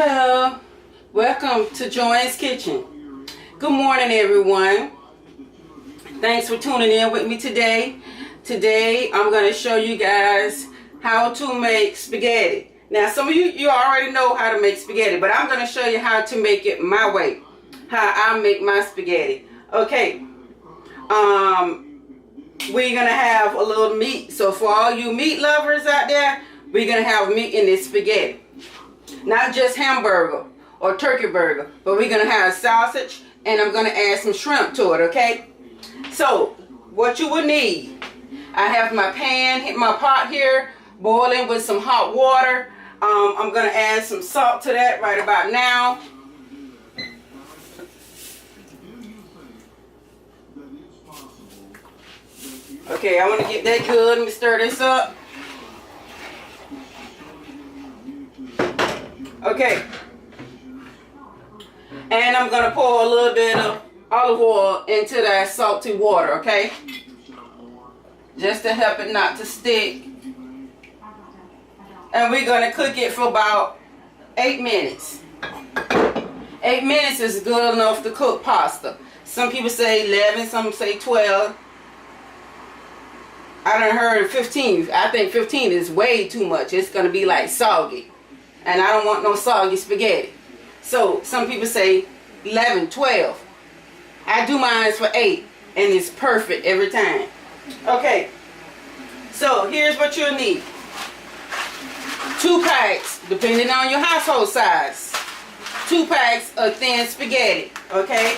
Hello, welcome to Joanne's Kitchen. Good morning, everyone. Thanks for tuning in with me today. Today, I'm going to show you guys how to make spaghetti. Now, some of you already know how to make spaghetti, but I'm going to show you how to make it my way, how I make my spaghetti. Okay, we're going to have a little meat. So for all you meat lovers out there, we're going to have meat in this spaghetti. Not just hamburger or turkey burger, but we're going to have sausage, and I'm going to add some shrimp to it, okay? So, what you will need, I have my pan, my pot here, boiling with some hot water. I'm going to add some salt to that right about now. Okay, I want to get that good. Let me stir this up. Okay, and I'm going to pour a little bit of olive oil into that salty water, okay? Just to help it not to stick. And we're going to cook it for about 8 minutes. 8 minutes is good enough to cook pasta. Some people say 11, some say 12. I done heard 15. I think 15 is way too much. It's going to be like soggy. And I don't want no soggy spaghetti. So some people say 11, 12. I do mine for 8. And it's perfect every time. Okay. So here's what you'll need. 2 packs, depending on your household size. 2 packs of thin spaghetti. Okay.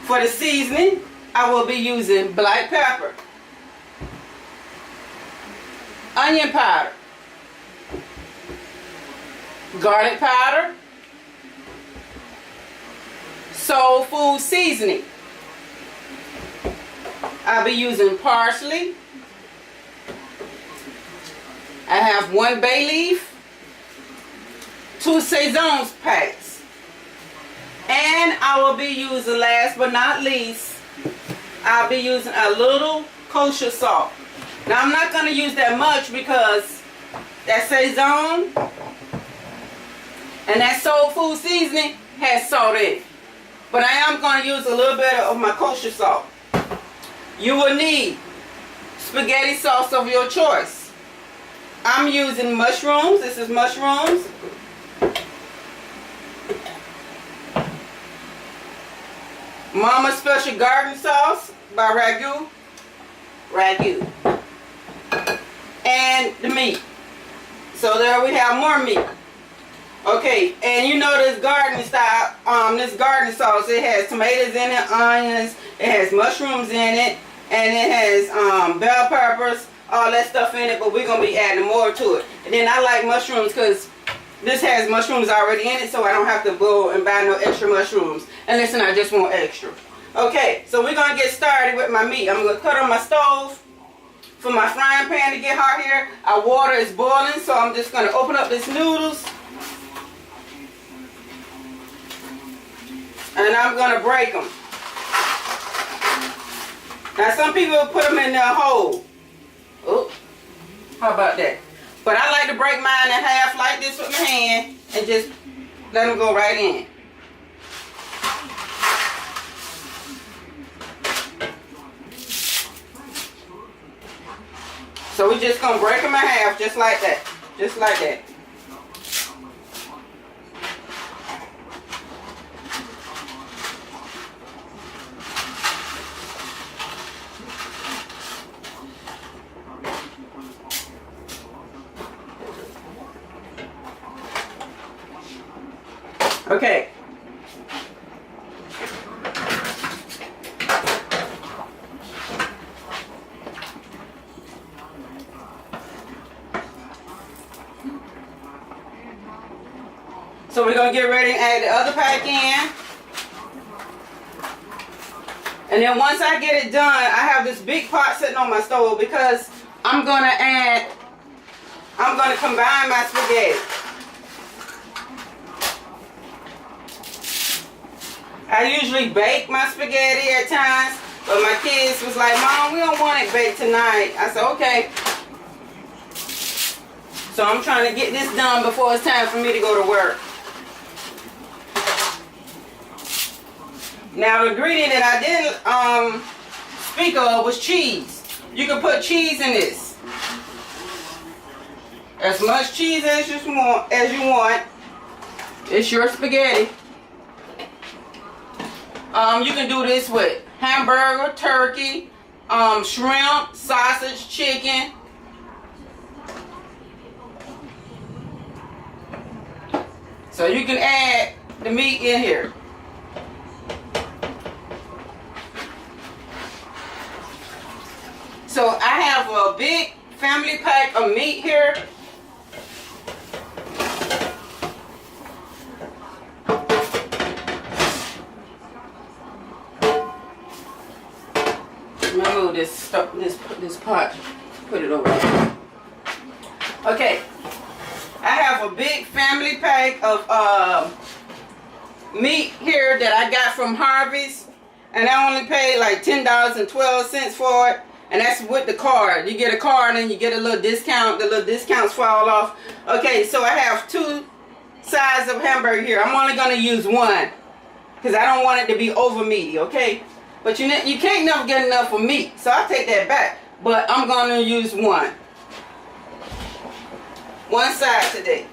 For the seasoning, I will be using black pepper, onion powder, garlic powder, soul food seasoning. I'll be using parsley. I have 1 bay leaf, 2 Saison's packs, and I will be using, last but not least, I'll be using a little kosher salt. Now I'm not going to use that much because that Saison and that soul food seasoning has salt in it. But I am going to use a little bit of my kosher salt. You will need spaghetti sauce of your choice. I'm using mushrooms. This is mushrooms. Mama Special Garden Sauce by Ragu. And the meat. So there we have more meat. Okay, and you know this garden style, this garden sauce, it has tomatoes in it, onions, it has mushrooms in it, and it has bell peppers, all that stuff in it, but we're going to be adding more to it. And then I like mushrooms because this has mushrooms already in it, so I don't have to go and buy no extra mushrooms. And listen, I just want extra. Okay, so we're going to get started with my meat. I'm going to cut on my stove for my frying pan to get hot here. Our water is boiling, so I'm just going to open up these noodles. And I'm going to break them. Now some people put them in their whole. Oh, how about that? But I like to break mine in half like this with my hand and just let them go right in. So we're just going to break them in half just like that. Just like that. Okay. So we're going to get ready and add the other pack in. And then once I get it done, I have this big pot sitting on my stove because I'm going to combine my spaghetti. I usually bake my spaghetti at times, but my kids was like, Mom, we don't want it baked tonight. I said, okay. So I'm trying to get this done before it's time for me to go to work. Now the ingredient that I didn't speak of was cheese. You can put cheese in this. As much cheese as you want. It's your spaghetti. You can do this with hamburger, turkey, shrimp, sausage, chicken. So you can add the meat in here. So I have a big family pack of meat here. Let me move this pot. Put it over there. Okay. I have a big family pack of meat here that I got from Harvey's, and I only paid like $10.12 for it, and that's with the card. You get a card and you get a little discount. The little discounts fall off. Okay, so I have 2 sides of hamburger here. I'm only going to use one because I don't want it to be over meaty, okay? But you can't never get enough of meat, so I'll take that back. But I'm going to use one side today.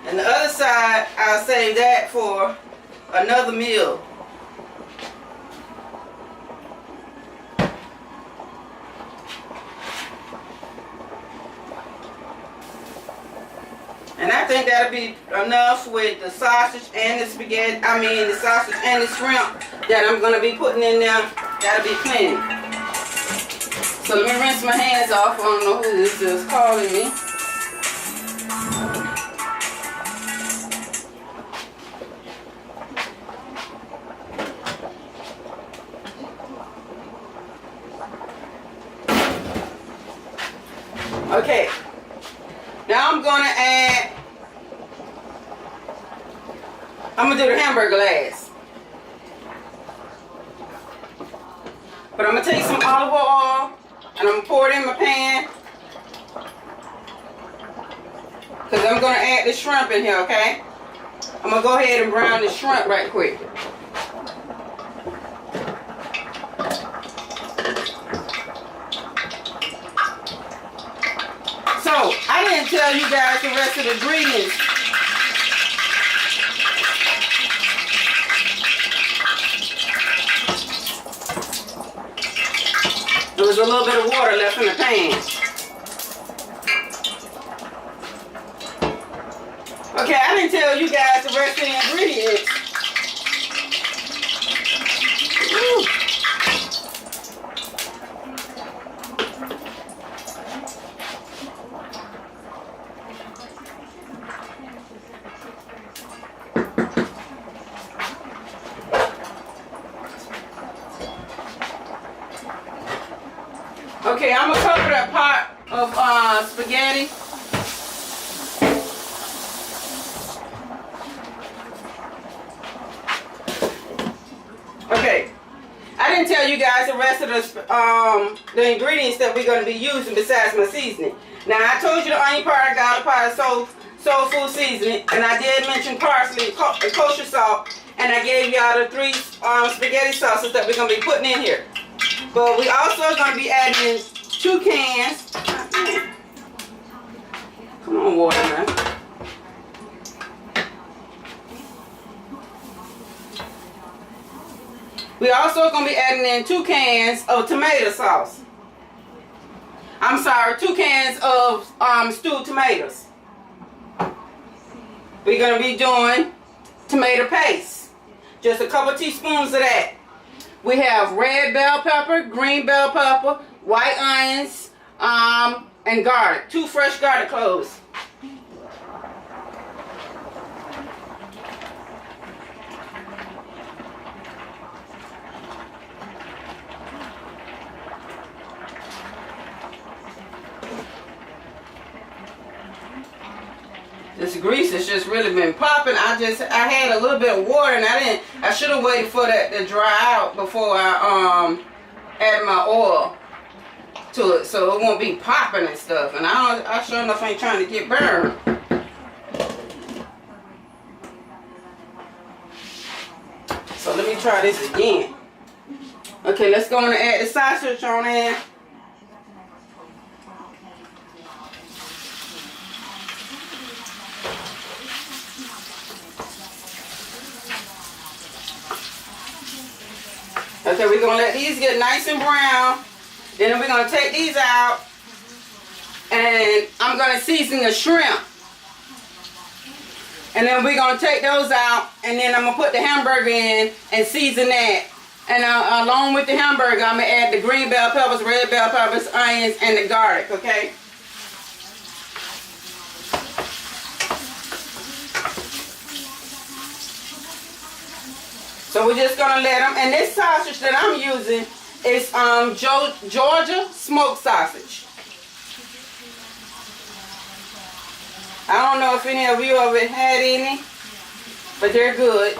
And the other side, I'll save that for another meal. And I think that'll be enough with the sausage and the spaghetti, the sausage and the shrimp that I'm going to be putting in there. That'll be plenty. So let me rinse my hands off. I don't know who this is calling me. Okay, now I'm going to do the hamburger last. But I'm going to take some olive oil and I'm going to pour it in my pan. Because I'm going to add the shrimp in here, okay? I'm going to go ahead and brown the shrimp right quick. So, I didn't tell you guys the rest of the ingredients. There was a little bit of water left in the pan. Okay, I didn't tell you guys the rest of the ingredients. Woo. Okay, I'm gonna cover that pot of spaghetti. Okay, I didn't tell you guys the rest of the ingredients that we're gonna be using besides my seasoning. Now I told you the onion powder, garlic powder, soul food seasoning, and I did mention parsley, kosher salt, and I gave y'all the 3 spaghetti sauces that we're gonna be putting in here. But we also are going to be adding in 2 cans. Come on, water, man. We also going to be adding in 2 cans of tomato sauce. I'm sorry, 2 cans of stewed tomatoes. We're going to be doing tomato paste. Just a couple teaspoons of that. We have red bell pepper, green bell pepper, white onions, and garlic. 2 fresh garlic cloves. This grease has just really been popping. I had a little bit of water and I should have waited for that to dry out before I added my oil. to it so it won't be popping and stuff. And I sure enough ain't trying to get burned. So let me try this again. Okay, let's go on and add the sausage on in. Okay, we're going to let these get nice and brown. Then we're going to take these out. And I'm going to season the shrimp. And then we're going to take those out. And then I'm going to put the hamburger in and season that. And along with the hamburger, I'm going to add the green bell peppers, red bell peppers, onions, and the garlic, okay? So we're just going to let them, and this sausage that I'm using is Georgia smoked sausage. I don't know if any of you ever had any, but they're good.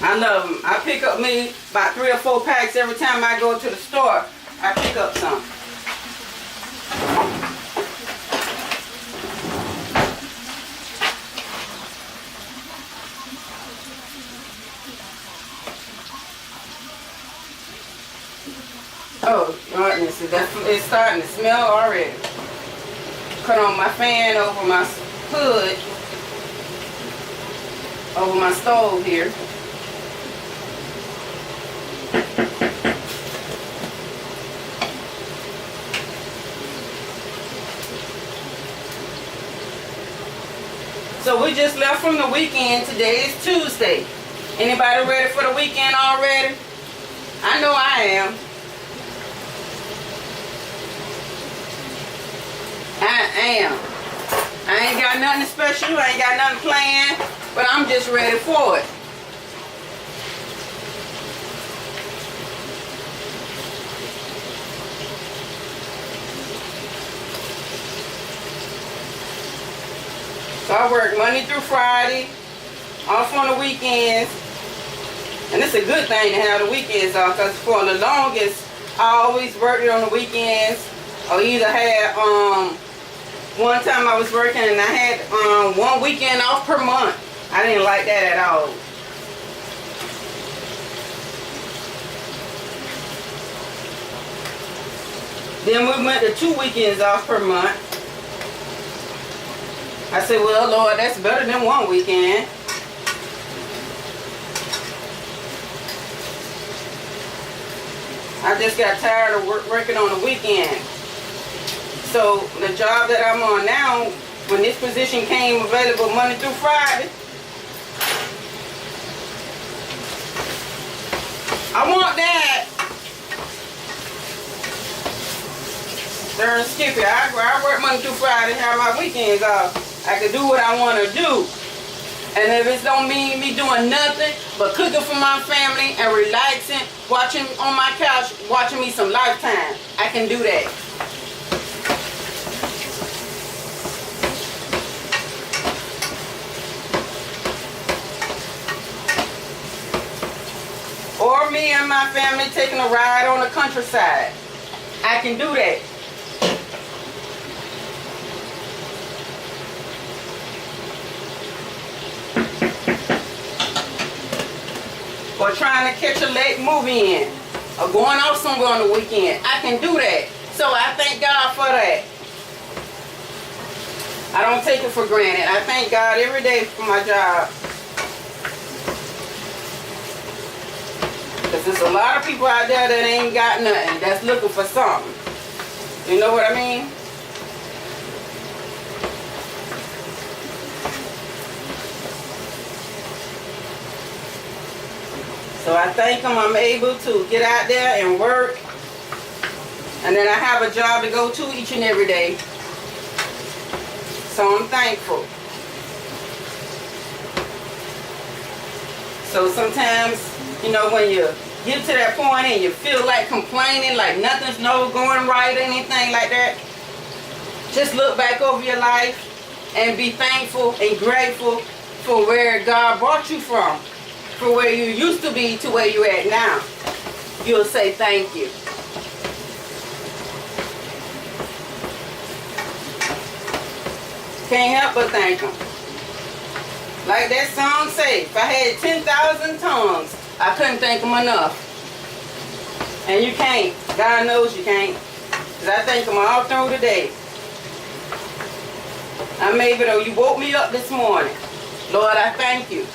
I love them. I pick up me about 3 or 4 packs every time I go to the store. I pick up some. Oh, goodness, it's starting to smell already. Cut on my fan over my hood, over my stove here. So we just left from the weekend. Today is Tuesday. Anybody ready for the weekend already? I know I am. I am. I ain't got nothing special. I ain't got nothing planned. But I'm just ready for it. So I work Monday through Friday, off on the weekends. And it's a good thing to have the weekends off, because for the longest, I always worked on the weekends. Or either had, one time I was working and I had 1 weekend off per month. I didn't like that at all. Then we went to 2 weekends off per month. I said, well, Lord, that's better than 1 weekend. I just got tired of working on the weekend. So the job that I'm on now, when this position came available Monday through Friday, I want that. Darn Skippy, I work Monday through Friday, have my weekends off. I can do what I want to do. And if it don't mean me doing nothing but cooking for my family and relaxing, watching on my couch, watching me some Lifetime, I can do that. Or me and my family taking a ride on the countryside. I can do that. Or trying to catch a late movie in. Or going off somewhere on the weekend. I can do that. So I thank God for that. I don't take it for granted. I thank God every day for my job. Because there's a lot of people out there that ain't got nothing, that's looking for something. You know what I mean? So I thank him I'm able to get out there and work. And then I have a job to go to each and every day. So I'm thankful. So sometimes, you know, when you get to that point and you feel like complaining, like nothing's going right or anything like that, just look back over your life and be thankful and grateful for where God brought you from, for where you used to be to where you're at now, you'll say thank you. Can't help but thank him. Like that song say, if I had 10,000 tongues, I couldn't thank him enough. And you can't. God knows you can't. Because I thank him all through the day. I maybe though you woke me up this morning. Lord, I thank you.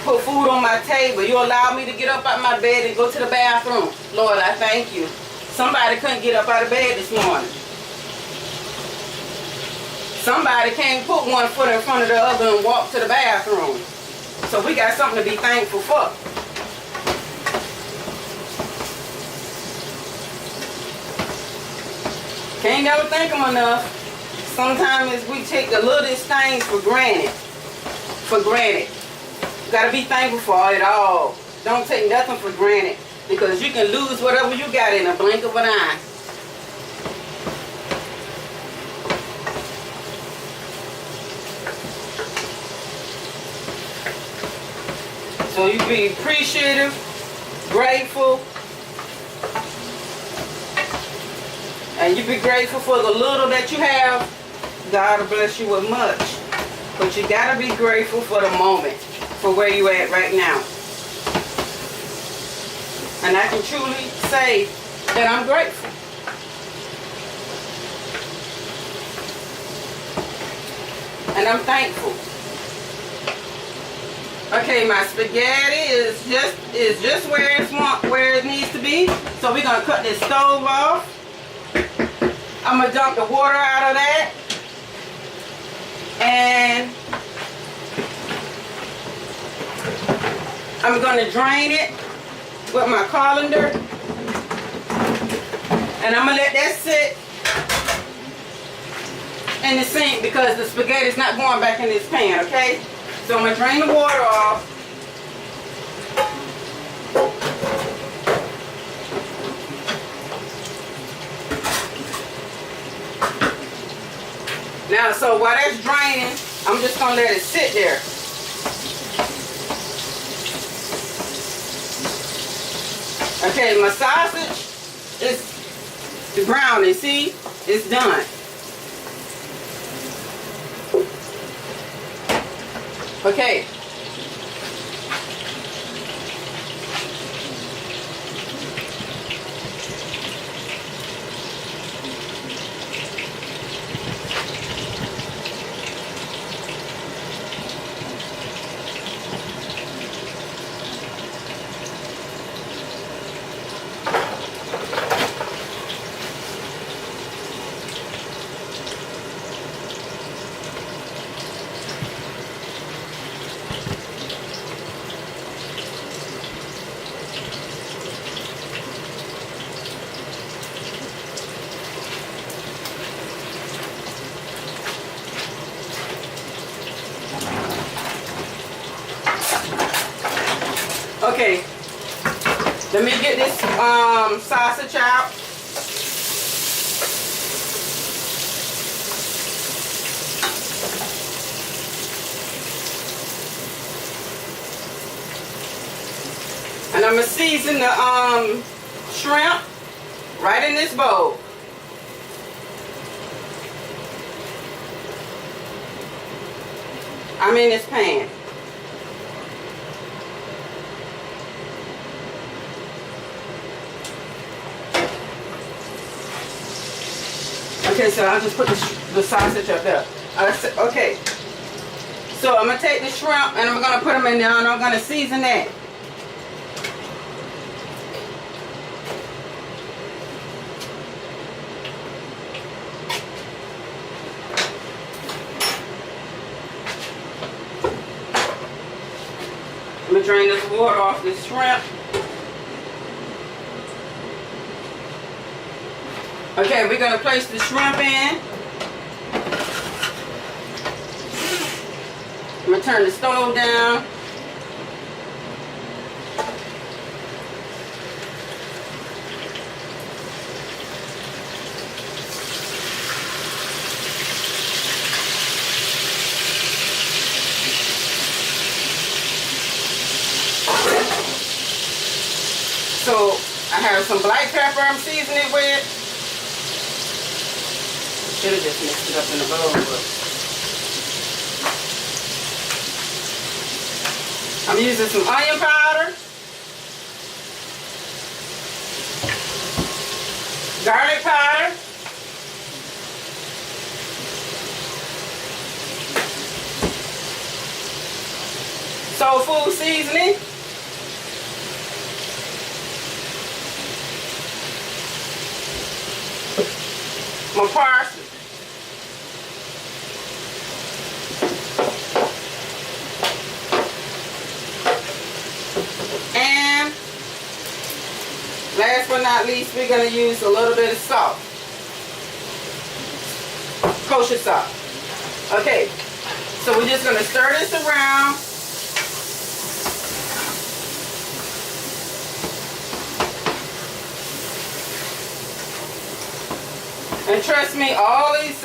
Put food on my table. You allowed me to get up out my bed and go to the bathroom. Lord, I thank you. Somebody couldn't get up out of bed this morning. Somebody can't put one foot in front of the other and walk to the bathroom. So we got something to be thankful for. Can't never thank him enough. Sometimes we take the littlest things for granted. You gotta be thankful for it all. Don't take nothing for granted, because you can lose whatever you got in a blink of an eye. So you be appreciative, grateful, and you be grateful for the little that you have. God will bless you with much. But you gotta be grateful for the moment, for where you at right now. And I can truly say that I'm grateful. And I'm thankful. Okay, my spaghetti is just where it needs to be. So we're gonna cut this stove off. I'm gonna dump the water out of that. And I'm gonna drain it with my colander. And I'm gonna let that sit in the sink because the spaghetti is not going back in this pan, okay? So I'm going to drain the water off. Now, so while that's draining, I'm just going to let it sit there. Okay, my sausage is browning, see? It's done. Okay. Okay, let me get this sausage out. And I'm going to season the shrimp right in this bowl. I'm in this pan. Okay, so I'll just put the sausage up there. Okay, so I'm going to take the shrimp and I'm going to put them in there and I'm going to season that. I'm going to drain this water off this shrimp. Okay, we're going to place the shrimp in. I'm going to turn the stove down. have some black pepper I'm seasoning with. Should have just mixed it up in the bowl, but I'm using some onion powder, garlic powder, soul food seasoning, my parsley. And last but not least, we're going to use a little bit of salt. Kosher salt. Okay, so we're just going to stir this around. And trust me, all these,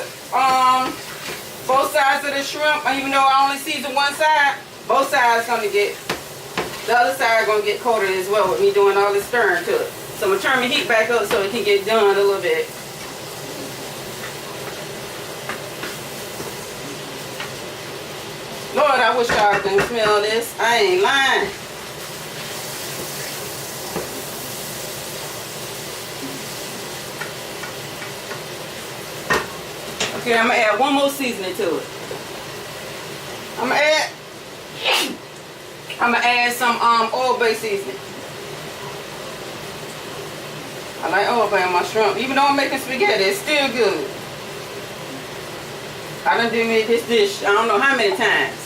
both sides of the shrimp, even though I only season one side, both sides going to get, the other side going to get coated as well with me doing all this stirring to it. So I'm going to turn my heat back up so it can get done a little bit. Lord, I wish y'all can smell this. I ain't lying. Okay, I'm going to add one more seasoning to it. I'm going to add some oil-based seasoning. I like oil-based on my shrimp. Even though I'm making spaghetti, it's still good. I done made this dish I don't know how many times.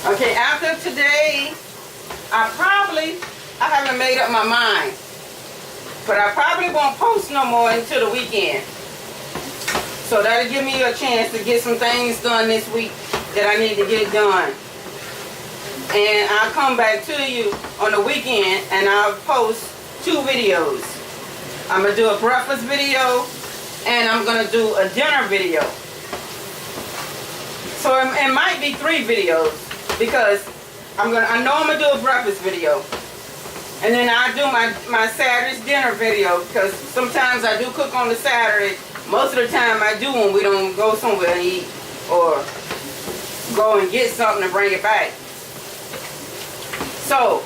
Okay, after today, I haven't made up my mind. But I probably won't post no more until the weekend. So that'll give me a chance to get some things done this week that I need to get done. And I'll come back to you on the weekend and I'll post 2 videos. I'm going to do a breakfast video and I'm going to do a dinner video. So it might be 3 videos because I know I'm going to do a breakfast video. And then I do my Saturday's dinner video because sometimes I do cook on the Saturday. Most of the time I do when we don't go somewhere and eat or go and get something and bring it back. So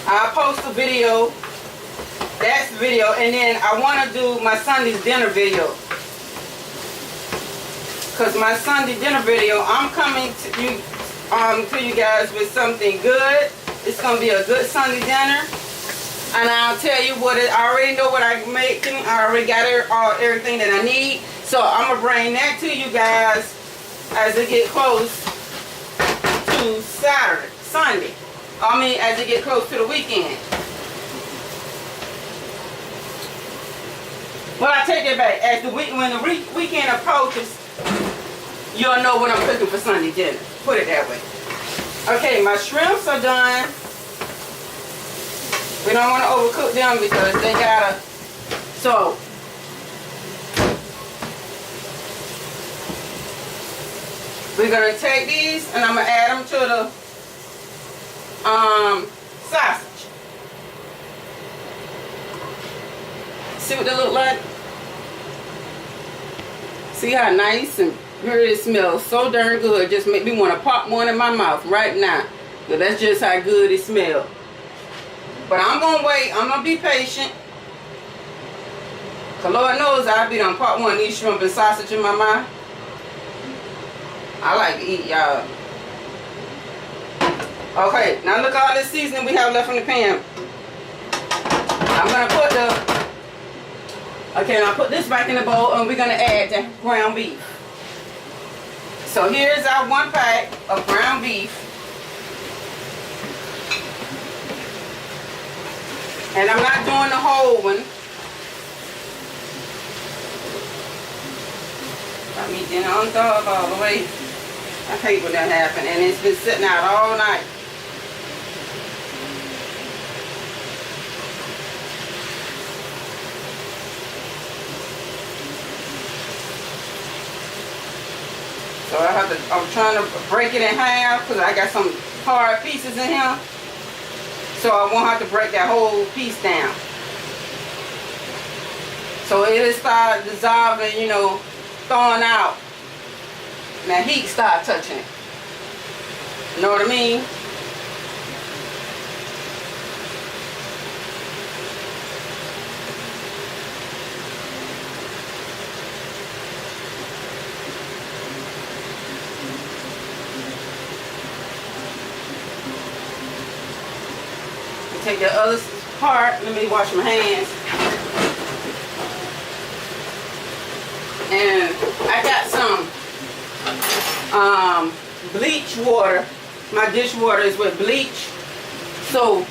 I'll post a video, that's the video, and then I want to do my Sunday's dinner video. Because my Sunday dinner video, I'm coming to you guys with something good. It's going to be a good Sunday dinner. And I'll tell you what I already know what I'm making. I already got everything that I need. So I'm going to bring that to you guys as it get close to Sunday. As it get close to the weekend. Well, I take that back. When the weekend approaches, you'll know what I'm cooking for Sunday dinner. Put it that way. Okay, my shrimps are done. We don't want to overcook them because they gotta. So we're gonna take these and I'm gonna add them to the sausage. See what they look like? See how nice and good it smells? So darn good. Just make me want to pop one in my mouth right now. So that's just how good it smells. But I'm going to wait. I'm going to be patient. Because Lord knows I'll be done pop one of these shrimp and sausage in my mouth. I like to eat, y'all. Okay, now look at all this seasoning we have left in the pan. I'm going to put now put this back in the bowl and we're going to add the ground beef. So here's our 1 pack of ground beef. And I'm not doing the whole one. Got me dinner on top all the way. I hate when that happens. And it's been sitting out all night. So I'm trying to break it in half because I got some hard pieces in here. So I won't have to break that whole piece down. So it'll start dissolving, you know, thawing out. And that heat start touching it. You know what I mean? Take the other part. Let me wash my hands. And I got some bleach water. My dishwater is with bleach. So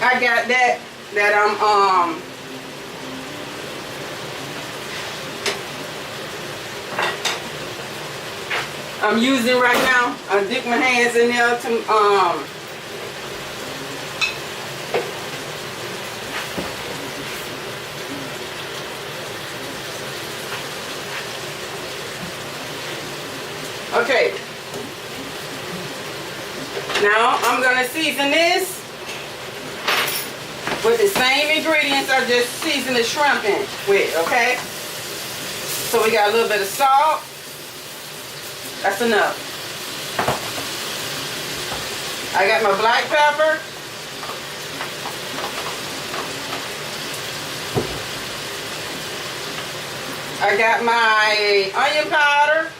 I got that I'm using right now. I dip my hands in there to okay. Now I'm gonna season this with the same ingredients I just seasoned the shrimp in with, okay? So we got a little bit of salt. That's enough. I got my black pepper. I got my onion powder.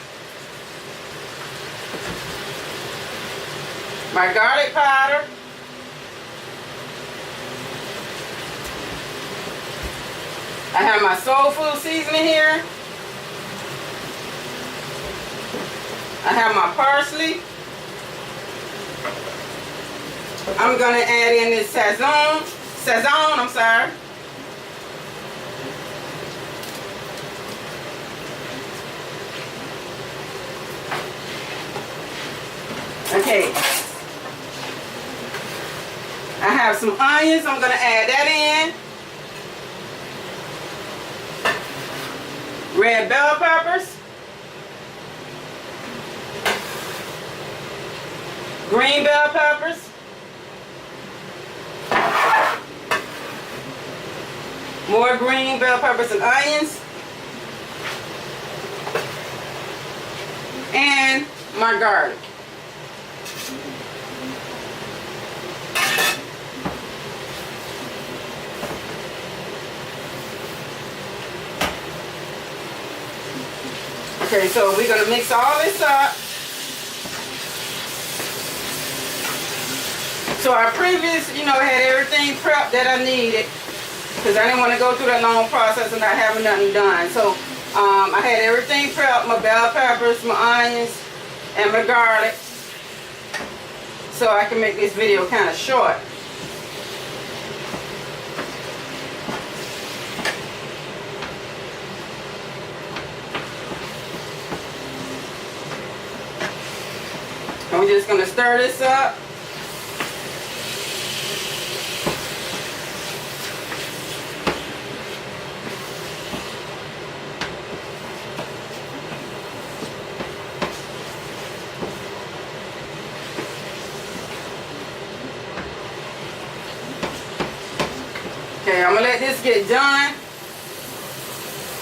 My garlic powder. I have my soul food seasoning here. I have my parsley. I'm gonna add in this Sazon, I'm sorry. Okay. I have some onions. I'm gonna add that in. Red bell peppers. Green bell peppers. More green bell peppers and onions. And my garlic. Okay, so we're going to mix all this up. So I had everything prepped that I needed because I didn't want to go through that long process and not having nothing done. So I had everything prepped, my bell peppers, my onions, and my garlic. So I can make this video kind of short. And we're just going to stir this up. Okay, I'm going to let this get done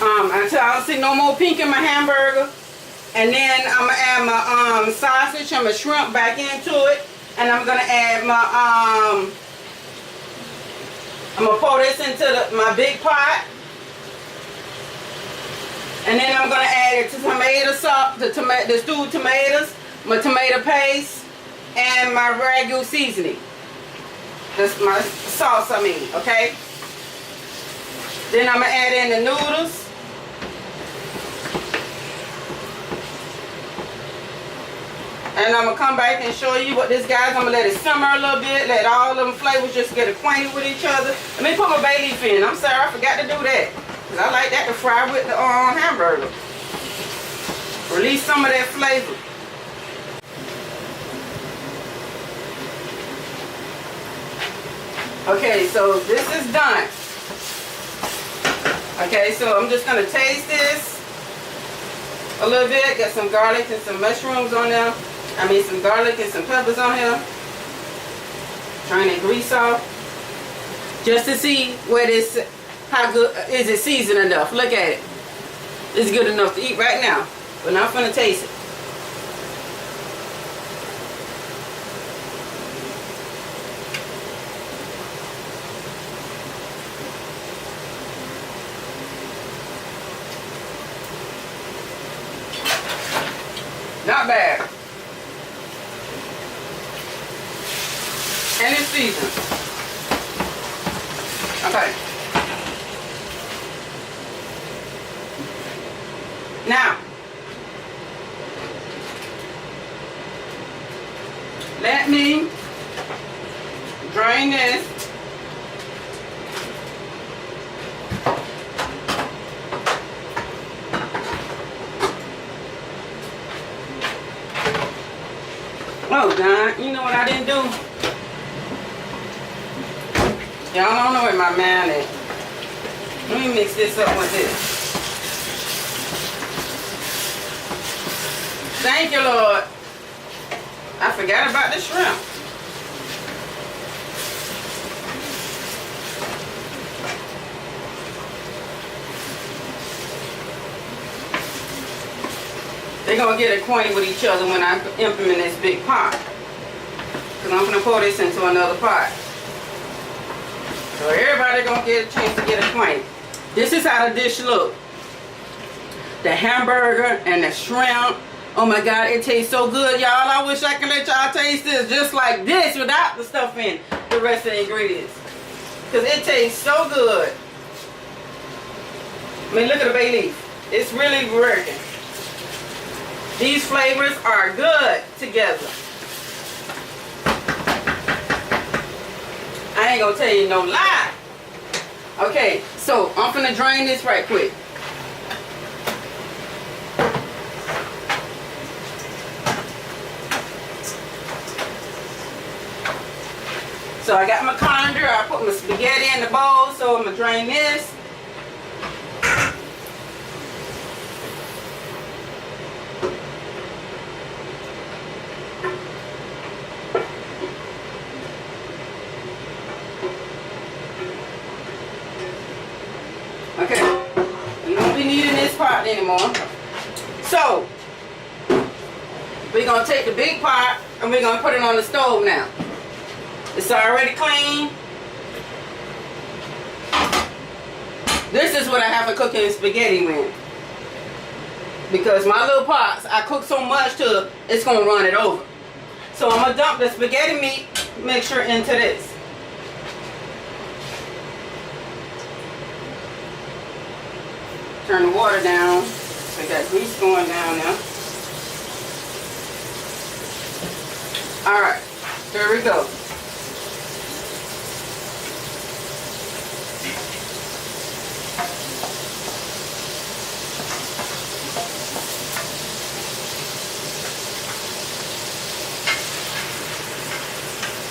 until I don't see no more pink in my hamburger. And then I'm going to add my sausage and my shrimp back into it. And I'm going to add my, I'm going to pour this into my big pot. And then I'm going to add it to tomato sauce, the stewed tomatoes, my tomato paste, and my ragu seasoning. That's my sauce, okay? Then I'm going to add in the noodles. And I'm going to come back and show you what this, guys. I'm going to let it simmer a little bit. Let all of them flavors just get acquainted with each other. Let me put my bay leaf in. I'm sorry, I forgot to do that. Because I like that to fry with the hamburger. Release some of that flavor. Okay, so this is done. Okay, so I'm just going to taste this. a little bit. Got some garlic and some mushrooms on there. I mean some garlic and some peppers on here. Trying to grease off. Just to see where this, how good, is it seasoned enough. Look at it. It's good enough to eat right now. But now I'm finna taste it. Not bad. And it's seasoned. Okay. Now, let me drain this. Oh God, you know what I didn't do? Y'all don't know where my man is. Let me mix this up with this. Thank you, Lord. I forgot about the shrimp. They're going to get acquainted with each other when I implement this big pot. Because I'm going to pour this into another pot. So everybody going to get a chance to get acquainted. This is how the dish look. The hamburger and the shrimp. Oh my God, it tastes so good, y'all. I wish I could let y'all taste this just like this without the stuff in the rest of the ingredients. Because it tastes so good. I mean, look at the bay leaf. It's really working. These flavors are good together. I ain't gonna tell you no lie. Okay, so I'm finna drain this right quick. So I got my colander, I put my spaghetti in the bowl, so I'm gonna drain this. Okay, you won't be needing this pot anymore. So, we're gonna take the big pot and we're gonna put it on the stove now. It's already clean. This is what I have for cooking spaghetti with. Because my little pots, I cook so much till it's going to run it over. So I'm going to dump the spaghetti meat mixture into this. Turn the water down. We got grease going down now. Alright, here we go.